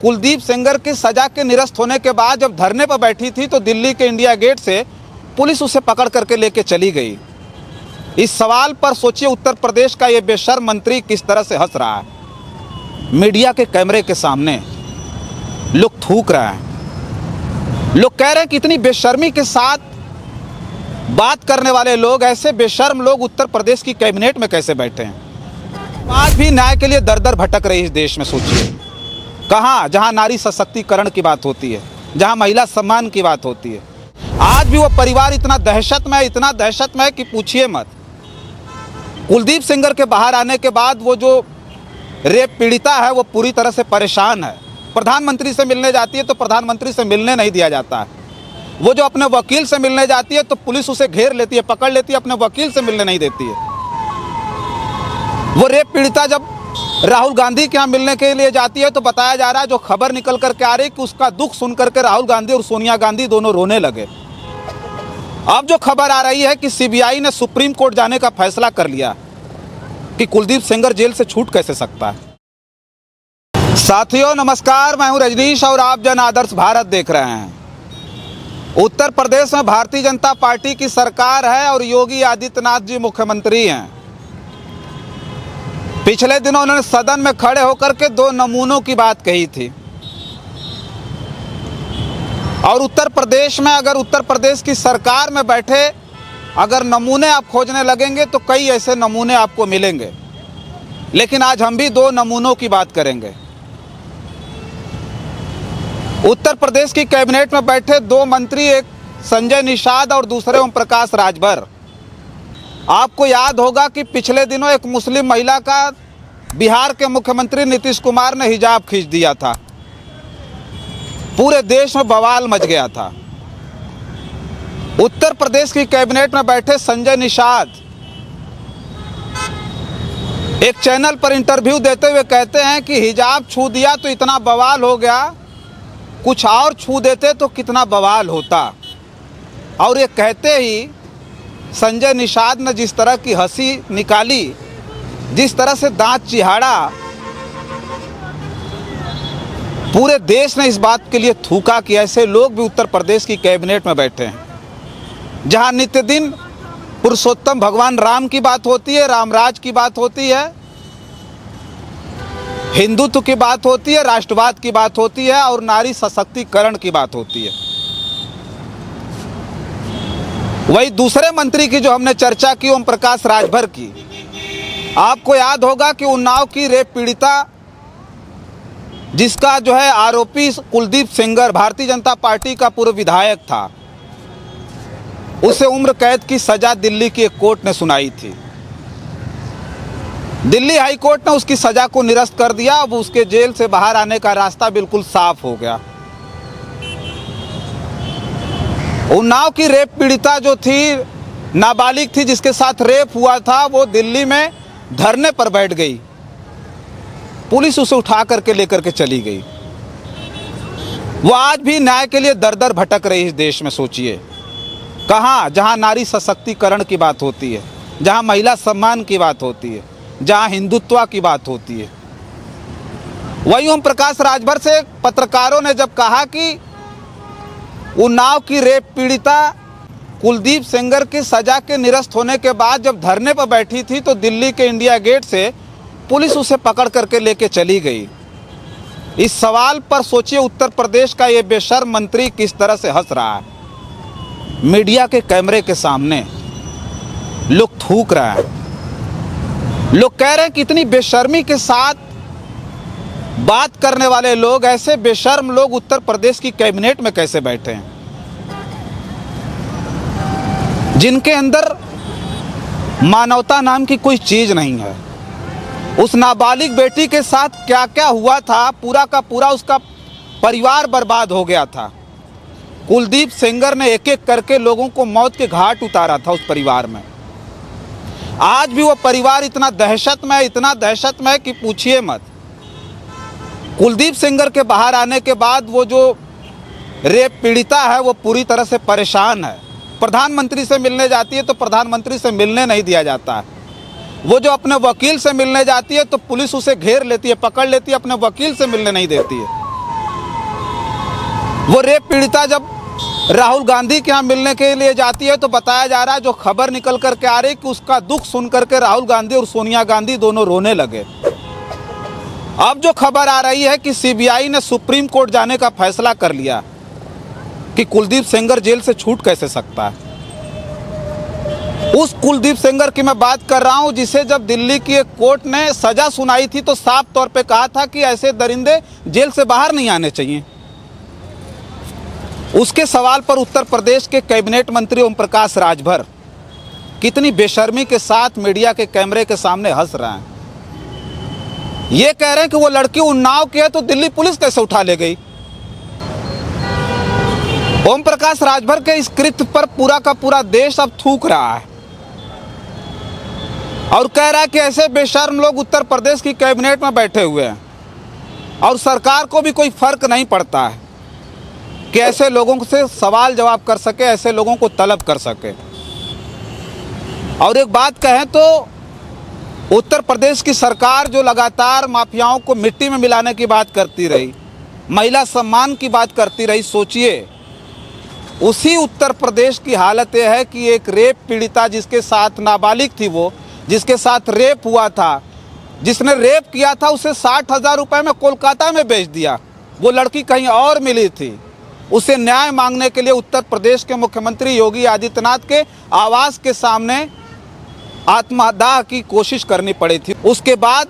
कुलदीप सेंगर की सजा के निरस्त होने के बाद जब धरने पर बैठी थी तो दिल्ली के इंडिया गेट से पुलिस उसे पकड़ करके लेके चली गई। इस सवाल पर सोचिए उत्तर प्रदेश का ये बेशर्म मंत्री किस तरह से हंस रहा है। मीडिया के कैमरे के सामने लोग थूक रहे हैं, लोग कह रहे हैं कि इतनी बेशर्मी के साथ बात करने वाले लोग, ऐसे बेशर्म लोग उत्तर प्रदेश की कैबिनेट में कैसे बैठे हैं। आज भी न्याय के लिए दर दर भटक रही इस देश में। सोचिए कहाँ, जहाँ नारी सशक्तिकरण की बात होती है, जहाँ महिला सम्मान की बात होती है, आज भी वो परिवार इतना दहशत में है कि पूछिए मत। कुलदीप सेंगर के बाहर आने के बाद वो जो रेप पीड़िता है वो पूरी तरह से परेशान है। प्रधानमंत्री से मिलने जाती है तो प्रधानमंत्री से मिलने नहीं दिया जाता है। वो जो अपने वकील से मिलने जाती है तो पुलिस उसे घेर लेती है, पकड़ लेती है, अपने वकील से मिलने नहीं देती है। वो रेप पीड़िता जब राहुल गांधी के यहाँ मिलने के लिए जाती है तो बताया जा रहा है, जो खबर निकल करके आ रही है कि उसका दुख सुन करके राहुल गांधी और सोनिया गांधी दोनों रोने लगे। अब जो खबर आ रही है कि सीबीआई ने सुप्रीम कोर्ट जाने का फैसला कर लिया कि कुलदीप सेंगर जेल से छूट कैसे सकता है। साथियों नमस्कार, मैं हूं रजनीश और आप जन आदर्श भारत देख रहे हैं। उत्तर प्रदेश में भारतीय जनता पार्टी की सरकार है और योगी आदित्यनाथ जी मुख्यमंत्री हैं। पिछले दिनों उन्होंने सदन में खड़े होकर के दो नमूनों की बात कही थी। और उत्तर प्रदेश में अगर उत्तर प्रदेश की सरकार में बैठे अगर नमूने आप खोजने लगेंगे तो कई ऐसे नमूने आपको मिलेंगे, लेकिन आज हम भी दो नमूनों की बात करेंगे। उत्तर प्रदेश की कैबिनेट में बैठे दो मंत्री, एक संजय निषाद और दूसरे ओम प्रकाश राजभर। आपको याद होगा कि पिछले दिनों एक मुस्लिम महिला का बिहार के मुख्यमंत्री नीतीश कुमार ने हिजाब खींच दिया था। पूरे देश में बवाल मच गया था। उत्तर प्रदेश की कैबिनेट में बैठे संजय निषाद एक चैनल पर इंटरव्यू देते हुए कहते हैं कि हिजाब छू दिया तो इतना बवाल हो गया, कुछ और छू देते तो कितना बवाल होता। और ये कहते ही संजय निषाद ने जिस तरह की हंसी निकाली, जिस तरह से दांत चिहाड़ा, पूरे देश ने इस बात के लिए थूका कि ऐसे लोग भी उत्तर प्रदेश की कैबिनेट में बैठे हैं, जहां नित्य दिन पुरुषोत्तम भगवान राम की बात होती है, रामराज की बात होती है, हिंदुत्व की बात होती है, राष्ट्रवाद की बात होती है और नारी सशक्तिकरण की बात होती है। वही दूसरे मंत्री की जो हमने चर्चा की, ओम प्रकाश राजभर की, आपको याद होगा कि उन्नाव की रेप पीड़िता जिसका जो है आरोपी कुलदीप सेंगर भारतीय जनता पार्टी का पूर्व विधायक था, उसे उम्र कैद की सजा दिल्ली की एक कोर्ट ने सुनाई थी। दिल्ली हाई कोर्ट ने उसकी सजा को निरस्त कर दिया। अब उसके जेल से बाहर आने का रास्ता बिल्कुल साफ हो गया। उन्नाव की रेप पीड़िता जो थी, नाबालिग थी जिसके साथ रेप हुआ था, वो दिल्ली में धरने पर बैठ गई। पुलिस उसे उठा करके लेकर के चली गई। वो आज भी न्याय के लिए दर दर भटक रही इस देश में। सोचिए कहाँ, जहाँ नारी सशक्तिकरण की बात होती है, जहाँ महिला सम्मान की बात होती है, जहाँ हिंदुत्व की बात होती है। वही ओम प्रकाश राजभर से पत्रकारों ने जब कहा कि उन्नाव की रेप पीड़िता कुलदीप सेंगर की सजा के निरस्त होने के बाद जब धरने पर बैठी थी तो दिल्ली के इंडिया गेट से पुलिस उसे पकड़ करके लेके चली गई। इस सवाल पर सोचिए उत्तर प्रदेश का ये बेशर्म मंत्री किस तरह से हंस रहा है। मीडिया के कैमरे के सामने लोग थूक रहे हैं, लोग कह रहे हैं कि इतनी बेशर्मी के साथ बात करने वाले लोग, ऐसे बेशर्म लोग उत्तर प्रदेश की कैबिनेट में कैसे बैठे हैं, जिनके अंदर मानवता नाम की कोई चीज नहीं है। उस नाबालिग बेटी के साथ क्या क्या हुआ था, पूरा का पूरा उसका परिवार बर्बाद हो गया था। कुलदीप सेंगर ने एक एक करके लोगों को मौत के घाट उतारा था उस परिवार में। आज भी वो परिवार इतना दहशत में है कि पूछिए मत। कुलदीप सेंगर के बाहर आने के बाद वो जो रेप पीड़िता है वो पूरी तरह से परेशान है। प्रधानमंत्री से मिलने जाती है तो प्रधानमंत्री से मिलने नहीं दिया जाता है। वो जो अपने वकील से मिलने जाती है तो पुलिस उसे घेर लेती है, पकड़ लेती है, अपने वकील से मिलने नहीं देती है। वो रेप पीड़िता जब राहुल गांधी के यहाँ मिलने के लिए जाती है तो बताया जा रहा है, जो खबर निकल करके आ रही कि उसका दुख सुन करके राहुल गांधी और सोनिया गांधी दोनों रोने लगे। अब जो खबर आ रही है कि सीबीआई ने सुप्रीम कोर्ट जाने का फैसला कर लिया कि कुलदीप सेंगर जेल से छूट कैसे सकता है। उस कुलदीप सेंगर की मैं बात कर रहा हूं जिसे जब दिल्ली की एक कोर्ट ने सजा सुनाई थी तो साफ तौर पे कहा था कि ऐसे दरिंदे जेल से बाहर नहीं आने चाहिए। उसके सवाल पर उत्तर प्रदेश के कैबिनेट मंत्री ओम प्रकाश राजभर कितनी बेशर्मी के साथ मीडिया के कैमरे के सामने हंस रहे हैं। ये कह रहे हैं कि वो लड़की उन्नाव की है तो दिल्ली पुलिस कैसे उठा ले गई। ओम प्रकाश राजभर के इस कृत्य पर पूरा का पूरा देश अब थूक रहा है और कह रहा है कि ऐसे बेशर्म लोग उत्तर प्रदेश की कैबिनेट में बैठे हुए हैं और सरकार को भी कोई फर्क नहीं पड़ता है कि ऐसे लोगों से सवाल जवाब कर सके, ऐसे लोगों को तलब कर सके। और एक बात कहें तो उत्तर प्रदेश की सरकार जो लगातार माफियाओं को मिट्टी में मिलाने की बात करती रही, महिला सम्मान की बात करती रही, सोचिए उसी उत्तर प्रदेश की हालत यह है कि एक रेप पीड़िता जिसके साथ नाबालिग थी, वो जिसके साथ रेप हुआ था, जिसने रेप किया था, उसे 60,000 रुपये में कोलकाता में बेच दिया। वो लड़की कहीं और मिली थी। उसे न्याय मांगने के लिए उत्तर प्रदेश के मुख्यमंत्री योगी आदित्यनाथ के आवास के सामने आत्मदाह की कोशिश करनी पड़ी थी। उसके बाद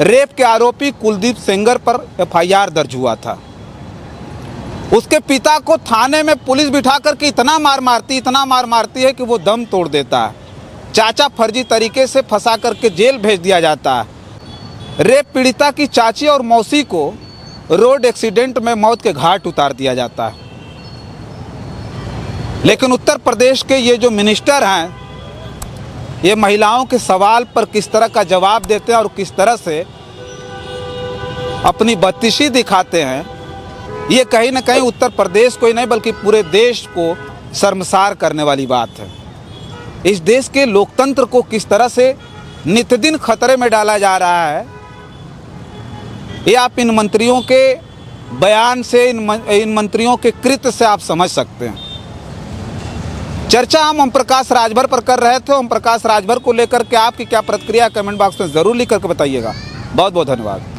रेप के आरोपी कुलदीप सेंगर पर एफआईआर दर्ज हुआ था। उसके पिता को थाने में पुलिस बिठा करके इतना मार मारती है कि वो दम तोड़ देता है। चाचा फर्जी तरीके से फंसा करके जेल भेज दिया जाता है। रेप पीड़िता की चाची और मौसी को रोड एक्सीडेंट में मौत के घाट उतार दिया जाता है। लेकिन उत्तर प्रदेश के ये जो मिनिस्टर हैं, ये महिलाओं के सवाल पर किस तरह का जवाब देते हैं और किस तरह से अपनी बत्तीशी दिखाते हैं, ये कहीं ना कहीं उत्तर प्रदेश को ही नहीं बल्कि पूरे देश को शर्मसार करने वाली बात है। इस देश के लोकतंत्र को किस तरह से नित्यदिन खतरे में डाला जा रहा है, ये आप इन मंत्रियों के बयान से, इन मंत्रियों के कृत्य से आप समझ सकते हैं। चर्चा हम ओम प्रकाश राजभर पर कर रहे थे। ओम प्रकाश राजभर को लेकर के आपकी क्या प्रतिक्रिया, कमेंट बॉक्स में ज़रूर लिख करके बताइएगा। बहुत बहुत धन्यवाद।